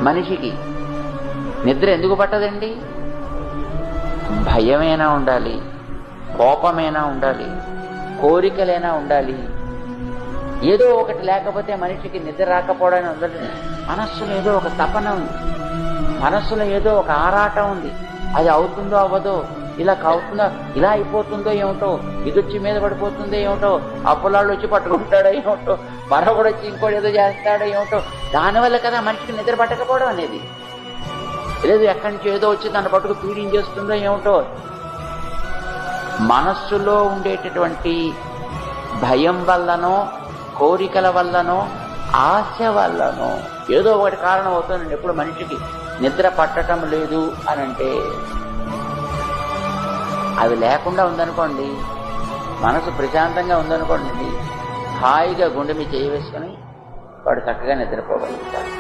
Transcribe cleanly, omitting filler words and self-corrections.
మనిషికి నిద్ర ఎందుకు పట్టదండి? భయమైనా ఉండాలి, కోపమైనా ఉండాలి, కోరికలైనా ఉండాలి. ఏదో ఒకటి లేకపోతే మనిషికి నిద్ర రాకపోవడానికి ఉండదు. మనస్సులో ఏదో ఒక తపన ఉంది, మనస్సులో ఏదో ఒక ఆరాటం ఉంది. అది అవుతుందో అవ్వదో, ఇలా అవుతుందో, ఇలా అయిపోతుందో ఏమిటో, ఇది వచ్చి మీద పడిపోతుందో ఏమిటో, అప్పులాళ్ళు వచ్చి పట్టుకుంటాడో ఏమిటో, మరొకడు వచ్చి ఇంకోటి ఏదో చేస్తాడో ఏమిటో. దానివల్ల కదా మనిషికి నిద్ర పట్టకపోవడం అనేది. లేదు ఎక్కడి నుంచి ఏదో వచ్చి తన పట్టుకు పీడించేస్తుందో ఏమిటో. మనస్సులో ఉండేటటువంటి భయం వల్లనో, కోరికల వల్లనో, ఆశ వల్లనో ఏదో ఒకటి కారణం అవుతుందండి ఎప్పుడు మనిషికి నిద్ర పట్టడం లేదు అని అంటే. అవి లేకుండా ఉందనుకోండి, మనసు ప్రశాంతంగా ఉందనుకోండి, హాయిగా గుండె మీద చేయి వేసుకొని వాడు చక్కగా నిద్రపోగలుగుతాడు.